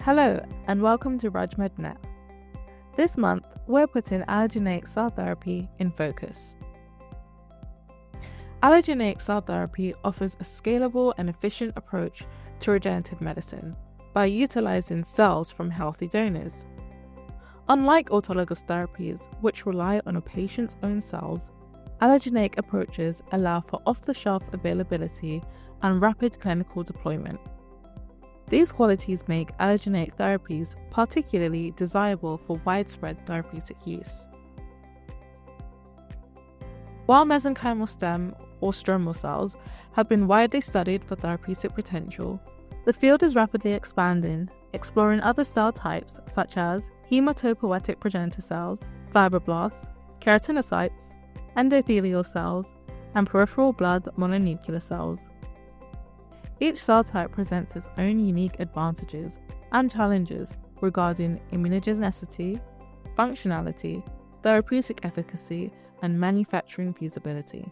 Hello and welcome to RegMedNet. This month, we're putting allogeneic cell therapy in focus. Allogeneic cell therapy offers a scalable and efficient approach to regenerative medicine by utilizing cells from healthy donors. Unlike autologous therapies, which rely on a patient's own cells, allogeneic approaches allow for off-the-shelf availability and rapid clinical deployment. These qualities make allogeneic therapies particularly desirable for widespread therapeutic use. While mesenchymal stem or stromal cells have been widely studied for therapeutic potential, the field is rapidly expanding, exploring other cell types such as hematopoietic progenitor cells, fibroblasts, keratinocytes, endothelial cells, and peripheral blood mononuclear cells. Each cell type presents its own unique advantages and challenges regarding immunogenicity, functionality, therapeutic efficacy, and manufacturing feasibility.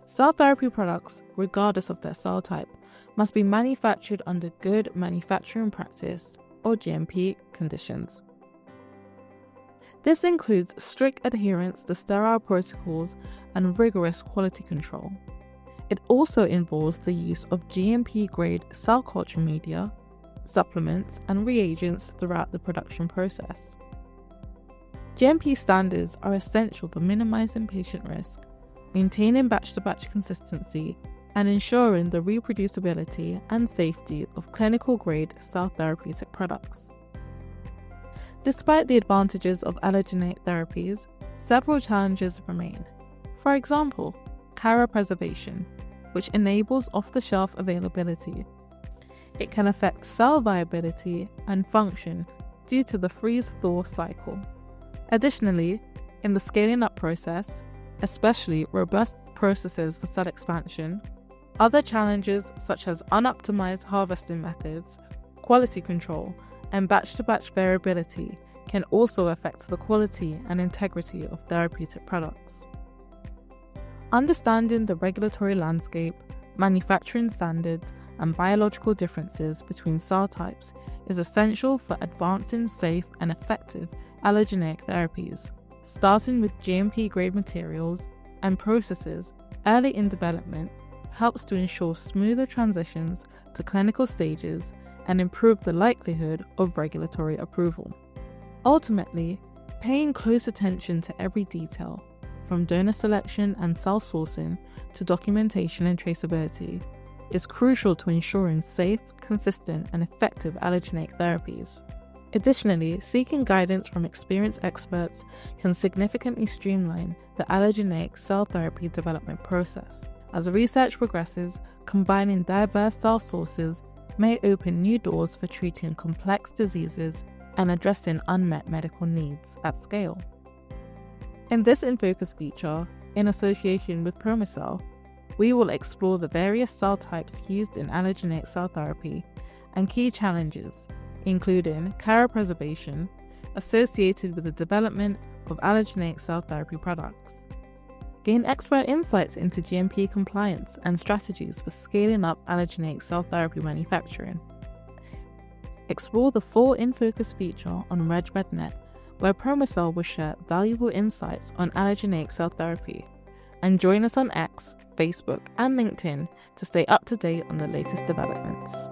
Cell therapy products, regardless of their cell type, must be manufactured under good manufacturing practice or GMP conditions. This includes strict adherence to sterile protocols and rigorous quality control. It also involves the use of GMP-grade cell culture media, supplements, and reagents throughout the production process. GMP standards are essential for minimizing patient risk, maintaining batch-to-batch consistency, and ensuring the reproducibility and safety of clinical-grade cell therapeutic products. Despite the advantages of allogeneic therapies, several challenges remain. For example, cryopreservation, which enables off-the-shelf availability. It can affect cell viability and function due to the freeze-thaw cycle. Additionally, in the scaling up process, especially robust processes for cell expansion, other challenges such as unoptimized harvesting methods, quality control, and batch-to-batch variability can also affect the quality and integrity of therapeutic products. Understanding the regulatory landscape, manufacturing standards, and biological differences between cell types is essential for advancing safe and effective allogeneic therapies. Starting with GMP-grade materials and processes early in development helps to ensure smoother transitions to clinical stages and improve the likelihood of regulatory approval. Ultimately, paying close attention to every detail, from donor selection and cell sourcing to documentation and traceability, is crucial to ensuring safe, consistent, and effective allogeneic therapies. Additionally, seeking guidance from experienced experts can significantly streamline the allogeneic cell therapy development process. As research progresses, combining diverse cell sources may open new doors for treating complex diseases and addressing unmet medical needs at scale. In this In Focus feature, in association with PromoCell, we will explore the various cell types used in allogeneic cell therapy and key challenges, including cryopreservation associated with the development of allogeneic cell therapy products. Gain expert insights into GMP compliance and strategies for scaling up allogeneic cell therapy manufacturing. Explore the full In Focus feature on RegMedNet, where PromoCell will share valuable insights on allogeneic cell therapy. And join us on X, Facebook, and LinkedIn to stay up to date on the latest developments.